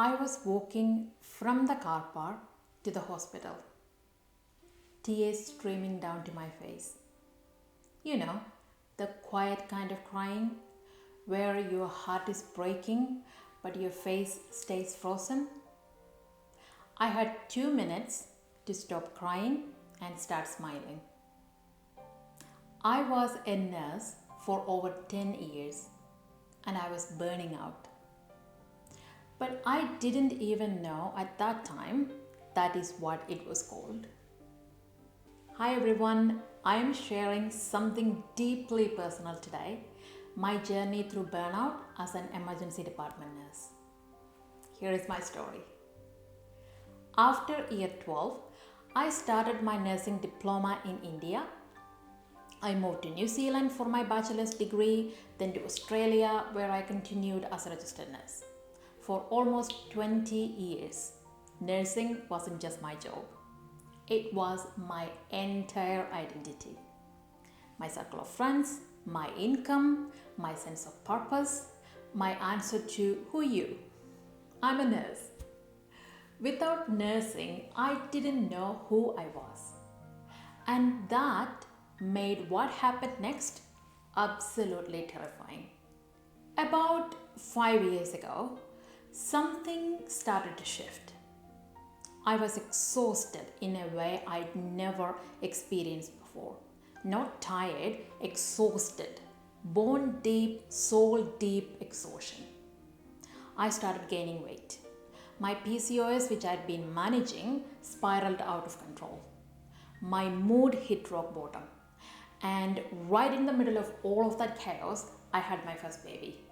I was walking from the car park to the hospital, tears streaming down to my face. You know, the quiet kind of crying where your heart is breaking but your face stays frozen. I had 2 minutes to stop crying and start smiling. I was a nurse for over 10 years and I was burning out. But I didn't even know at that time that is what it was called. Hi everyone, I am sharing something deeply personal today, my journey through burnout as an emergency department nurse. Here is my story. After year 12, I started my nursing diploma in India. I moved to New Zealand for my bachelor's degree, then to Australia where I continued as a registered nurse. For almost 20 years, nursing wasn't just my job. It was my entire identity. My circle of friends, my income, my sense of purpose, my answer to who you. I'm a nurse. Without nursing, I didn't know who I was. And that made what happened next absolutely terrifying. About 5 years ago, something started to shift. I was exhausted in a way I'd never experienced before. Not tired, exhausted. Bone deep, soul deep exhaustion. I started gaining weight. My PCOS, which I'd been managing, spiraled out of control. My mood hit rock bottom. And right in the middle of all of that chaos, I had my first baby.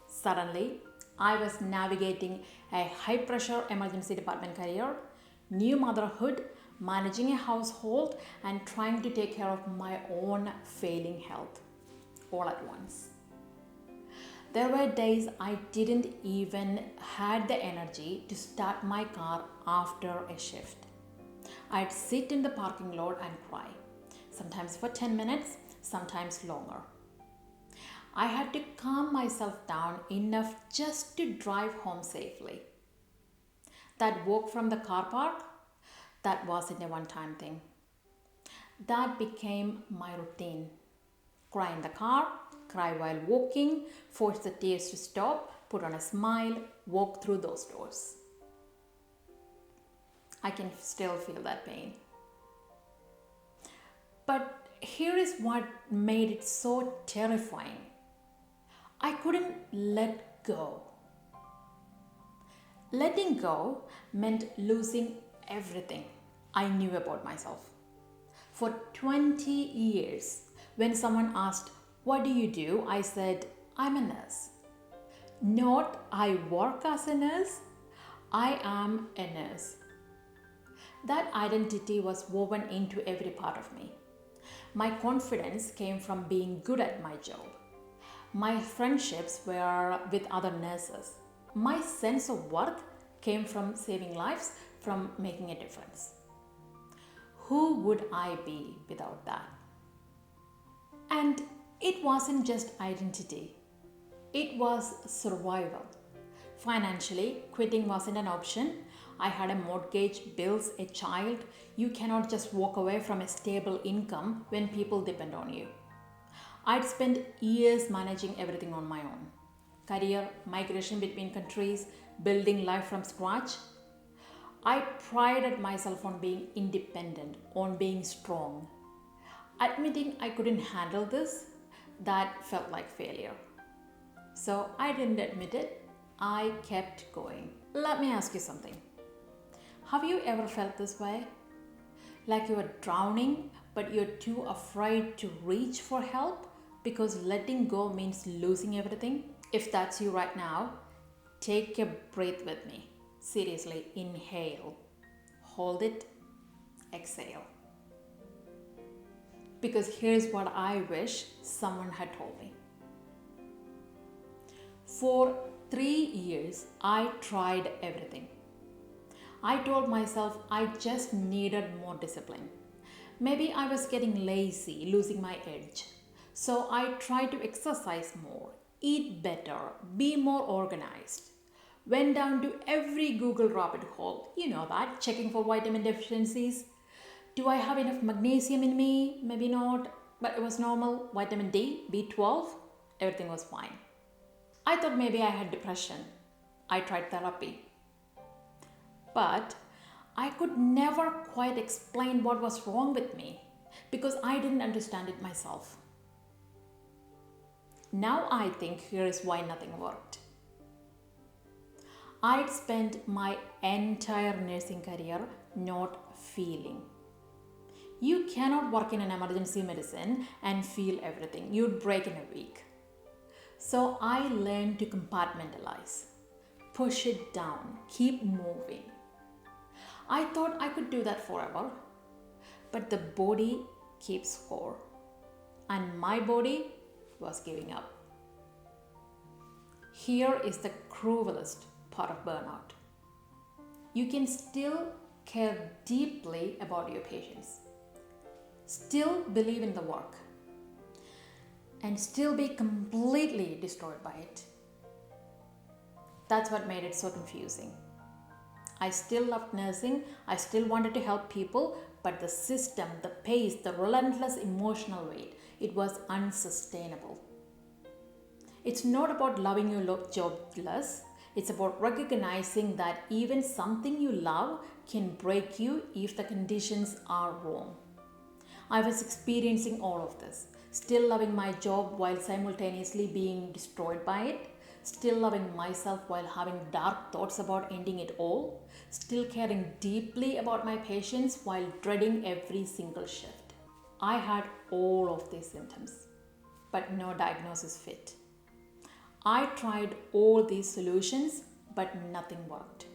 Suddenly, I was navigating a high-pressure emergency department career, new motherhood, managing a household, and trying to take care of my own failing health all at once. There were days I didn't even had the energy to start my car after a shift. I'd sit in the parking lot and cry, sometimes for 10 minutes, sometimes longer. I had to calm myself down enough just to drive home safely. That walk from the car park, that wasn't a one-time thing. That became my routine. Cry in the car, cry while walking, force the tears to stop, put on a smile, walk through those doors. I can still feel that pain. But here is what made it so terrifying. I couldn't let go. Letting go meant losing everything I knew about myself. For 20 years, when someone asked, "What do you do?" I said, "I'm a nurse." Not "I work as a nurse," I am a nurse. That identity was woven into every part of me. My confidence came from being good at my job. My friendships were with other nurses. My sense of worth came from saving lives, from making a difference. Who would I be without that? And it wasn't just identity. It was survival. Financially, quitting wasn't an option. I had a mortgage, bills, a child. You cannot just walk away from a stable income when people depend on you. I'd spent years managing everything on my own. Career, migration between countries, building life from scratch. I prided myself on being independent, on being strong. Admitting I couldn't handle this, that felt like failure. So I didn't admit it. I kept going. Let me ask you something. Have you ever felt this way? Like you are drowning, but you're too afraid to reach for help because letting go means losing everything? If that's you right now, take a breath with me. Seriously, inhale, hold it, exhale. Because here's what I wish someone had told me. For 3 years, I tried everything. I told myself I just needed more discipline. Maybe I was getting lazy, losing my edge. So I tried to exercise more, eat better, be more organized. Went down to every Google rabbit hole. You know that, checking for vitamin deficiencies. Do I have enough magnesium in me? Maybe not, but it was normal. Vitamin D, B12, everything was fine. I thought maybe I had depression. I tried therapy. But I could never quite explain what was wrong with me because I didn't understand it myself. Now I think here is why nothing worked. I'd spent my entire nursing career not feeling. You cannot work in an emergency medicine and feel everything. You'd break in a week. So I learned to compartmentalize, push it down, keep moving. I thought I could do that forever, but the body keeps score, and my body was giving up. Here is the cruelest part of burnout. You can still care deeply about your patients, still believe in the work, and still be completely destroyed by it. That's what made it so confusing. I still loved nursing, I still wanted to help people, but the system, the pace, the relentless emotional weight, it was unsustainable. It's not about loving your job less, it's about recognizing that even something you love can break you if the conditions are wrong. I was experiencing all of this, still loving my job while simultaneously being destroyed by it, still loving myself while having dark thoughts about ending it all, still caring deeply about my patients while dreading every single shift. I had all of these symptoms, but no diagnosis fit. I tried all these solutions, but nothing worked.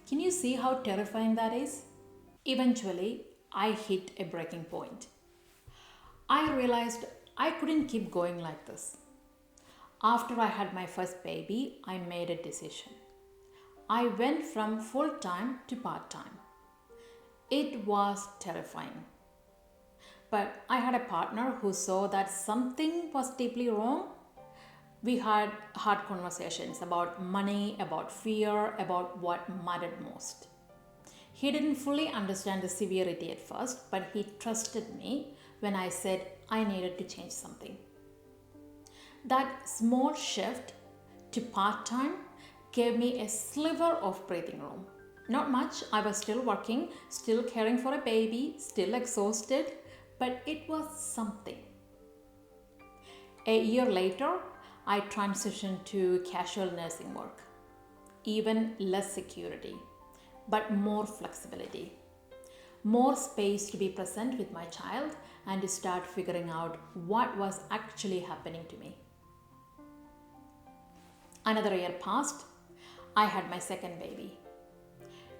Can you see how terrifying that is? Eventually, I hit a breaking point. I realized I couldn't keep going like this. After I had my first baby, I made a decision. I went from full-time to part-time. It was terrifying. But I had a partner who saw that something was deeply wrong. We had hard conversations about money, about fear, about what mattered most. He didn't fully understand the severity at first, but he trusted me when I said I needed to change something. That small shift to part-time gave me a sliver of breathing room. Not much, I was still working, still caring for a baby, still exhausted, but it was something. A year later, I transitioned to casual nursing work. Even less security, but more flexibility. More space to be present with my child and to start figuring out what was actually happening to me. Another year passed. I had my second baby.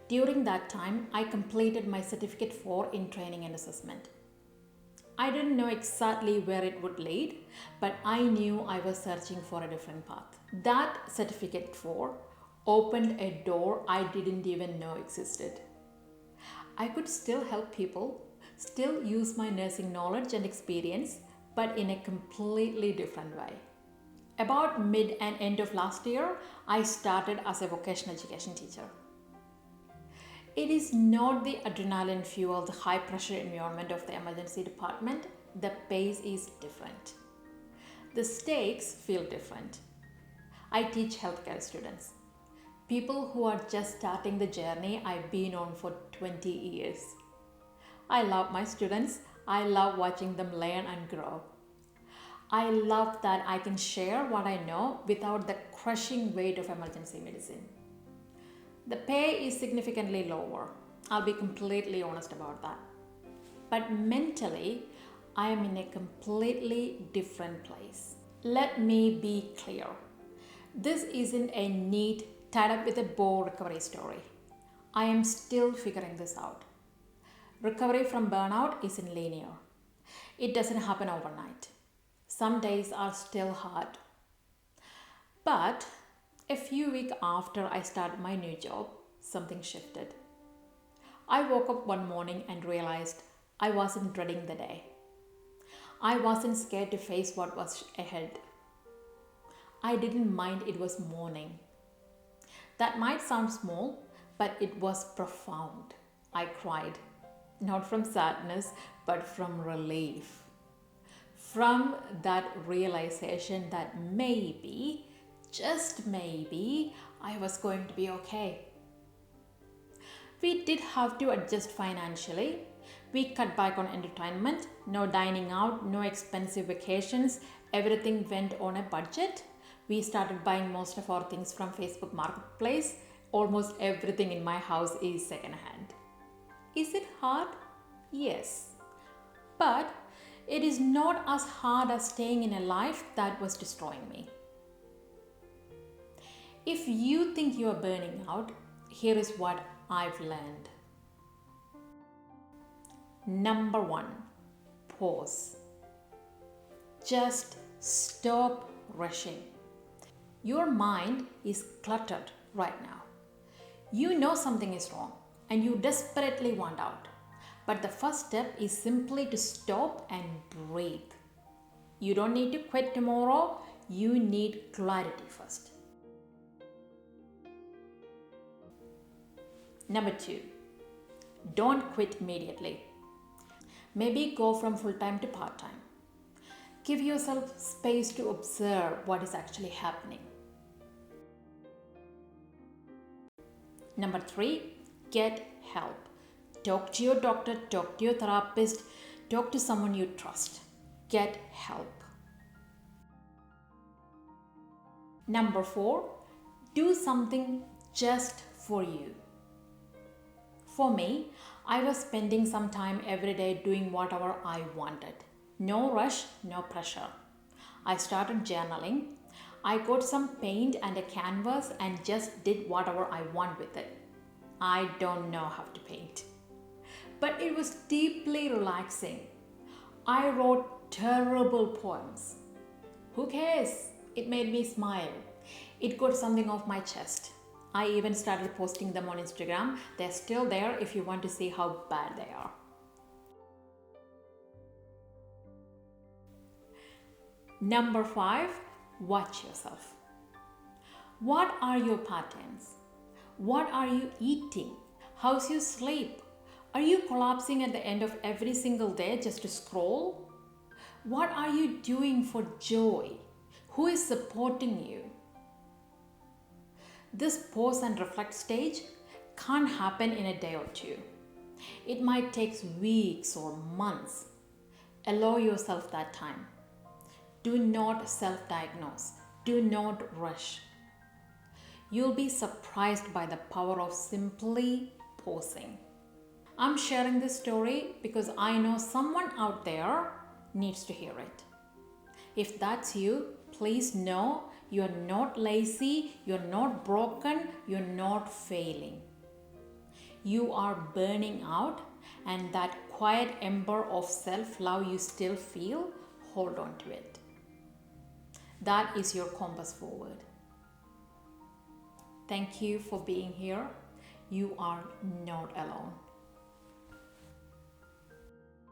During that time, I completed my Certificate 4 in Training and Assessment. I didn't know exactly where it would lead, but I knew I was searching for a different path. That Certificate 4 opened a door I didn't even know existed. I could still help people, still use my nursing knowledge and experience, but in a completely different way. About mid and end of last year, I started as a vocational education teacher. It is not the adrenaline-fueled, high-pressure environment of the emergency department. The pace is different. The stakes feel different. I teach healthcare students, people who are just starting the journey I've been on for 20 years. I love my students. I love watching them learn and grow. I love that I can share what I know without the crushing weight of emergency medicine. The pay is significantly lower. I'll be completely honest about that. But mentally, I am in a completely different place. Let me be clear. This isn't a neat, tied up with a bow recovery story. I am still figuring this out. Recovery from burnout isn't linear. It doesn't happen overnight. Some days are still hard. But a few weeks after I started my new job, something shifted. I woke up one morning and realized I wasn't dreading the day. I wasn't scared to face what was ahead. I didn't mind it was morning. That might sound small, but it was profound. I cried, not from sadness, but from relief. From that realization that maybe, just maybe, I was going to be okay. We did have to adjust financially. We cut back on entertainment, no dining out, no expensive vacations, everything went on a budget. We started buying most of our things from Facebook Marketplace. Almost everything in my house is secondhand. Is it hard? Yes. But it is not as hard as staying in a life that was destroying me. If you think you are burning out, here is what I've learned. Number 1, pause. Just stop rushing. Your mind is cluttered right now. You know something is wrong and you desperately want out. But the first step is simply to stop and breathe. You don't need to quit tomorrow, you need clarity first. Number 2, don't quit immediately. Maybe go from full-time to part-time. Give yourself space to observe what is actually happening. Number 3, get help. Talk to your doctor, talk to your therapist, talk to someone you trust. Get help. Number 4, do something just for you. For me, I was spending some time every day doing whatever I wanted. No rush, no pressure. I started journaling. I got some paint and a canvas and just did whatever I want with it. I don't know how to paint. But it was deeply relaxing. I wrote terrible poems. Who cares? It made me smile. It got something off my chest. I even started posting them on Instagram. They're still there if you want to see how bad they are. Number 5, watch yourself. What are your patterns? What are you eating? How's your sleep? Are you collapsing at the end of every single day just to scroll? What are you doing for joy? Who is supporting you? This pause and reflect stage can't happen in a day or two. It might take weeks or months. Allow yourself that time. Do not self-diagnose. Do not rush. You'll be surprised by the power of simply pausing. I'm sharing this story because I know someone out there needs to hear it. If that's you, please know you're not lazy, you're not broken, you're not failing. You are burning out, and that quiet ember of self-love you still feel, hold on to it. That is your compass forward. Thank you for being here. You are not alone.